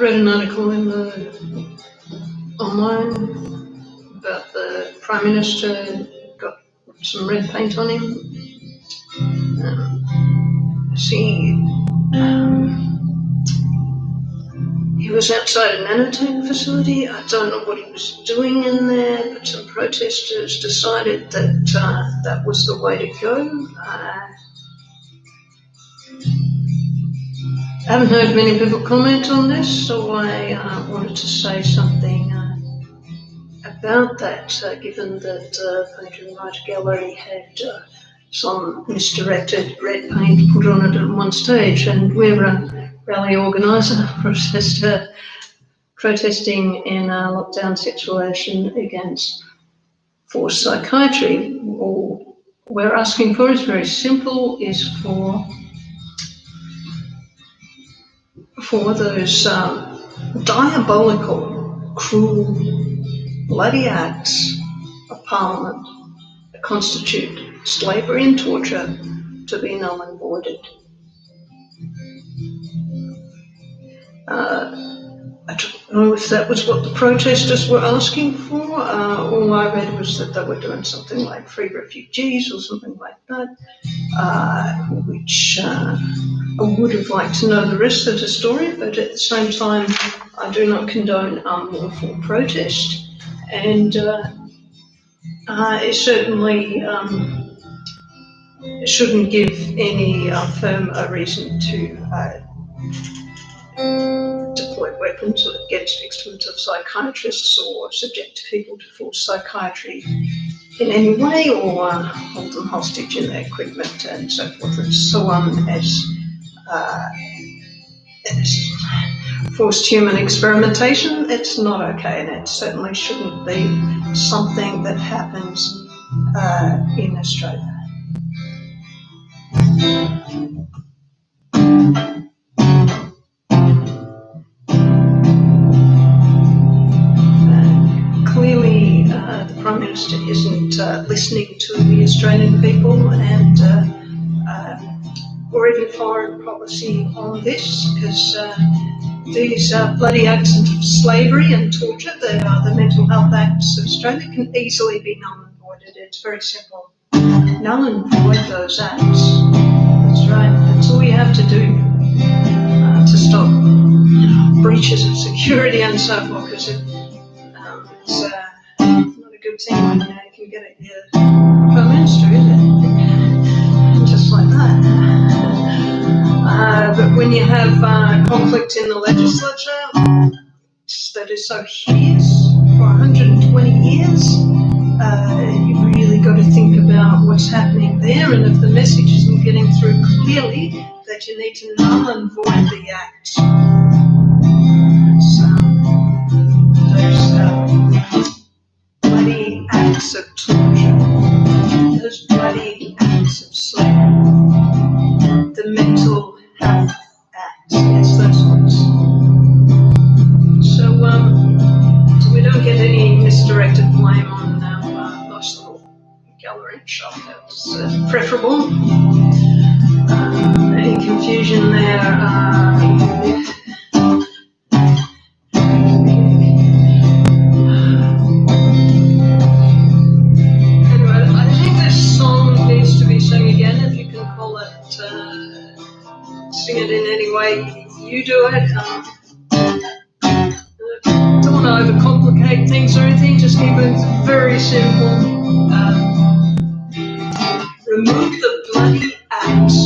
read an article in the online about the Prime Minister got some red paint on him. He was outside a nanotech facility. I don't know what he was doing in there, but some protesters decided that that was the way to go. I haven't heard many people comment on this, so I wanted to say something about that, given that Painter and Writer Gallery had some misdirected red paint put on it at one stage, and we're a rally organiser protesting in a lockdown situation against forced psychiatry. All we're asking for is very simple, is for those diabolical, cruel, bloody acts of Parliament that constitute slavery and torture to be null and voided. I don't know if that was what the protesters were asking for. All I read was that they were doing something like free refugees or something like that, which I would have liked to know the rest of the story, but at the same time, I do not condone unlawful protest, and it certainly shouldn't give any firm a reason to deploy weapons against victims of psychiatrists or subject people to forced psychiatry in any way, or hold them hostage in their equipment and so forth and so on, as forced human experimentation. It's not okay, and it certainly shouldn't be something that happens in Australia. Clearly, the Prime Minister isn't listening to the Australian people and or even foreign policy on this, because these bloody acts of slavery and torture, they are the Mental Health Acts of Australia, can easily be null and voided. It's very simple. Null and void those acts. That's right. That's all you have to do to stop breaches of security and so forth, because it's not a good thing when you can get it here. Prime Minister, is it? Just like that. But when you have conflict in the legislature that is so hideous for 120 years, you've really got to think about what's happening there, and if the message isn't getting through clearly, that you need to null and void the act. Those bloody acts of torture, those bloody acts of slavery, the Mental Health Act, yes, those ones. So we don't get any misdirected blame on our nice little gallery shop. That's preferable. Any confusion there? Sing it in any way you do it. Don't want to overcomplicate things or anything, just keep it very simple. Remove the bloody acts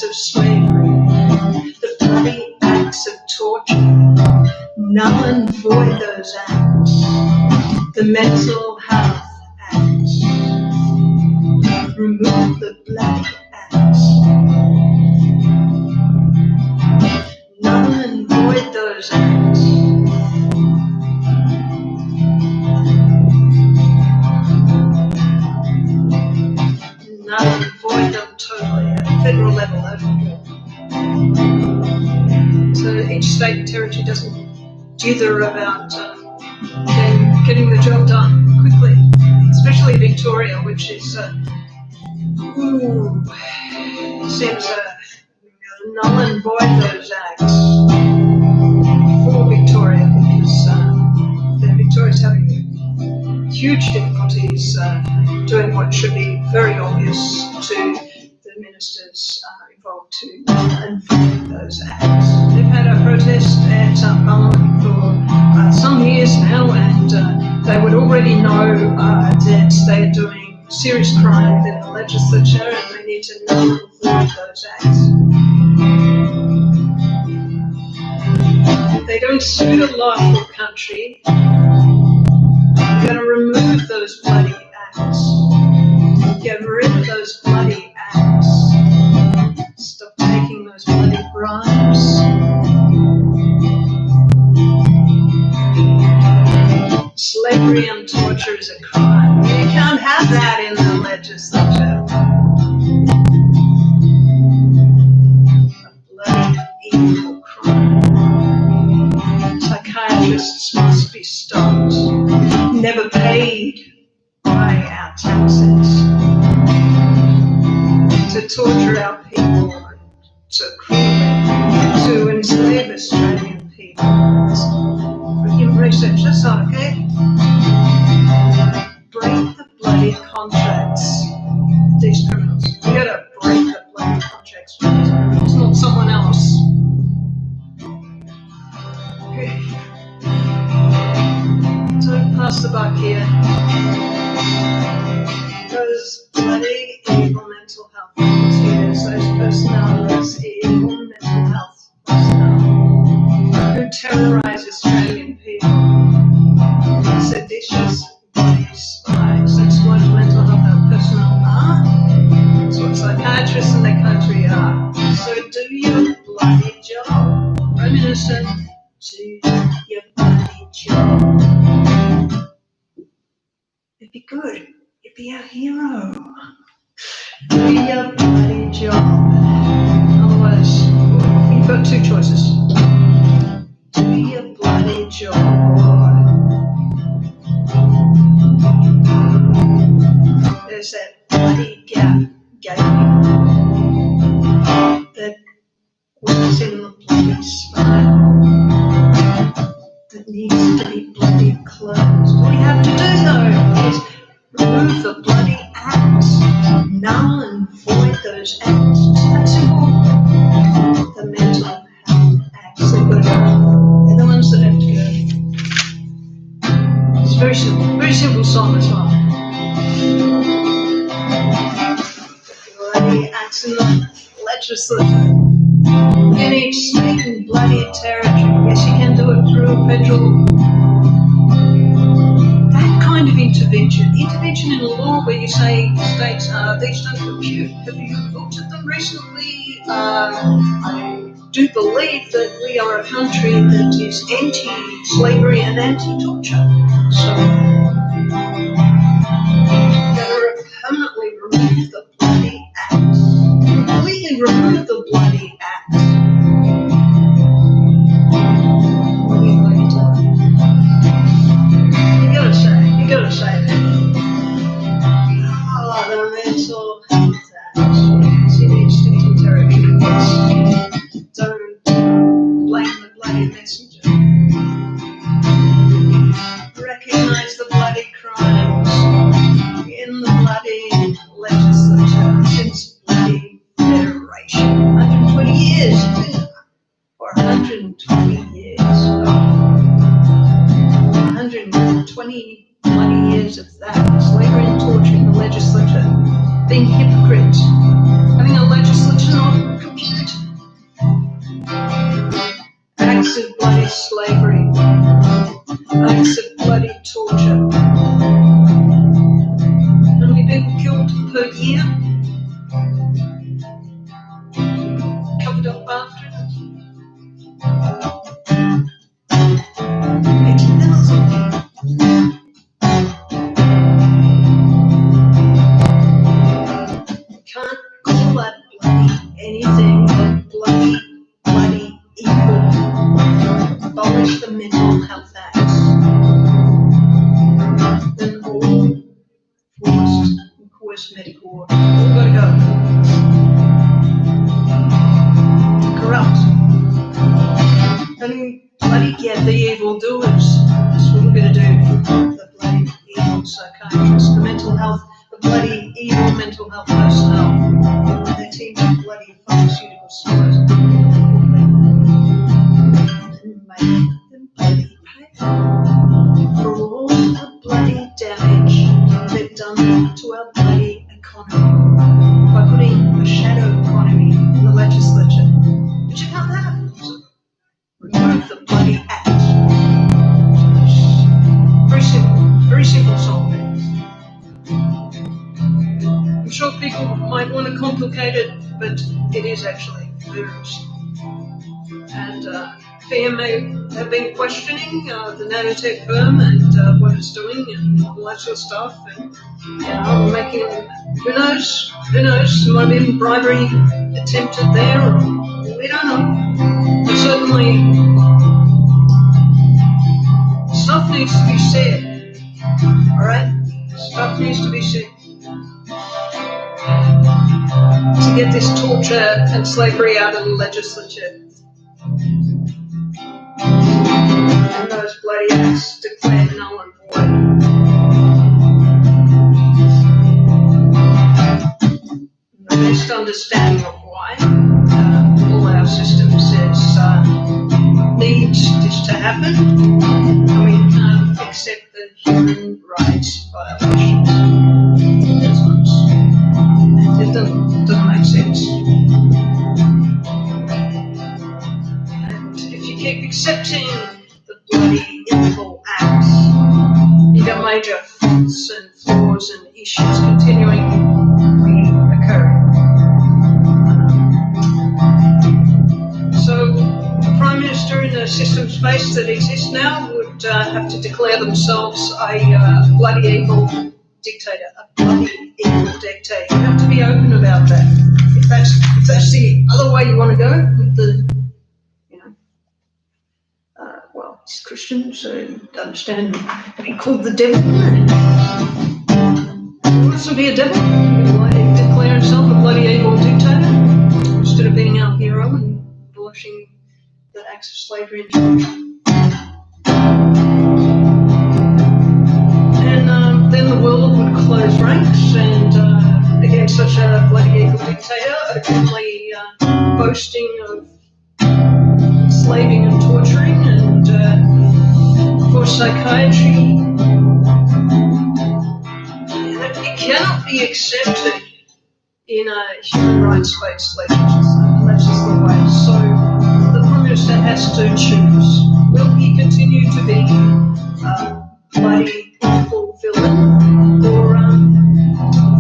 of slavery, the bloody acts of torture. Null and void those acts. The Mental Health Acts. Remove the bloody acts. Null and void those acts. Null and void them totally at a federal level. So each state and territory doesn't dither about getting the job done quickly, especially Victoria, which is seems null and void those acts for Victoria, because Victoria's having huge difficulties doing what should be very obvious to the ministers involved to enforce those acts. They've had a protest at Parliament for some years now, and they would already know that they are doing serious crime within the legislature, and they need to null and void those acts. If they don't suit a lawful country, you're going to remove those bloody acts. Get rid of those bloody acts. Stop taking those bloody bribes. Slavery and torture is a crime. You can't have that in the legislature. A bloody evil crime. Psychiatrists must be stopped. Never paid by our taxes to torture our people so cruelly, to enslave Australian people. Freaking research this out, okay? Break the bloody contracts with these criminals. You gotta break the bloody contracts with these criminals. It's not someone else. Okay. So pass the buck here. Those bloody evil mental health volunteers, those personnel, those evil mental health personnel who terrorise Australian people. Seditious body spies. That's what mental health personnel are. That's what psychiatrists in the country are. So do your bloody job. Prime Minister, do your bloody job. It'd be good. You'd be our hero. Do your bloody job. Otherwise, you've got two choices. Do your bloody job. There's that bloody gap gaping that was in the bloody spine that needs to be bloody closed. All you have to do though is remove the bloody acts, null and void those acts. It's that simple. The mental health acts, they're good. They're the ones that have to go. It's very simple song as well. Bloody acts in the legislature. In each state and bloody territory. Yes, you can do it through a federal. That kind of intervention in law where you say states, these don't compute. Have you looked at them recently? I do believe that we are a country that is anti-slavery and anti-torture. So, gotta permanently remove the bloody acts. Completely remove the bloody acts. What are you going to do? You gotta say that. Oh, the mental health acts. In each state and territory. Don't blame the bloody messenger. Recognize the bloody crimes in the bloody legislature since bloody Federation. 120 years, or 120 years. 120 bloody years of that. Slavery and torture in the legislature. Being hypocrites. Having a legislature not compute. Acts of bloody slavery. Acts of bloody torture. How many people killed per year? Covered up after it? 80,000. Can't call that bloody anything but bloody evil. Abolish the mental health acts. Then all forced and coerced medical work. All gotta go. evil doers. That's what we're going to do for the bloody evil psychiatrists, the bloody evil mental health personnel, their team of bloody pharmaceutical stores, and make them bloody pay for all the bloody damage they've done to our bloody economy by putting a shadow economy in the legislature, which you can't have. So remove the bloody act. Very simple solving. I'm sure people might want to complicate it, but it is actually very simple. And PM may have been questioning the nanotech firm and what it's doing and all that sort of stuff, and making, who knows, might have been bribery attempted there, or we don't know. But certainly, stuff needs to be said, alright? Stuff needs to be said. To get this torture and slavery out of the legislature. And those bloody acts declared null and void. The best understanding of why all our system says needs this to happen, and we can't accept the human rights violations. It doesn't make sense. And if you keep accepting the bloody evil acts, you got major faults and flaws and issues continuing reoccurring. So the Prime Minister in the system space that exists now would have to declare themselves a bloody evil dictator, a bloody evil dictator. You have to be open about that. If that's the other way you want to go with the, well, he's Christian, so you understand being called the devil. He wants to be a devil. He declare himself a bloody evil dictator instead of being our hero and abolishing the acts of slavery and torture. And then the world would close ranks and against such a bloody evil dictator, openly boasting of enslaving and torturing, and of course psychiatry. It cannot be accepted in a human rights-based legislation. That's just the way. So the Prime Minister has to choose. Will he continue to be bloody awful villain, or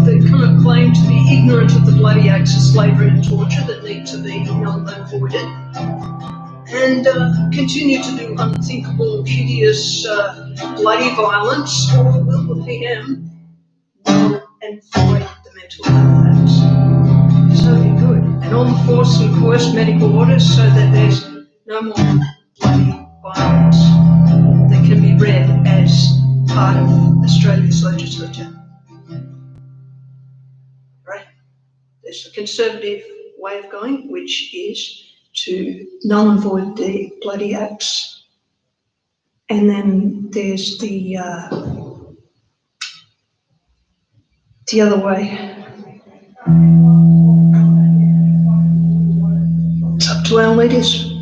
the kind of claim to be ignorant of the bloody acts of slavery and torture that need to be null and voided, and continue to do unthinkable, hideous, bloody violence, or will the PM null and void the mental health acts? So be good. And all the forced and coerced medical orders so that there's no more bloody violence that can be read as part of Australia's legislature. Right? There's the conservative way of going, which is to null and void the bloody acts. And then there's the other way. It's up to our leaders.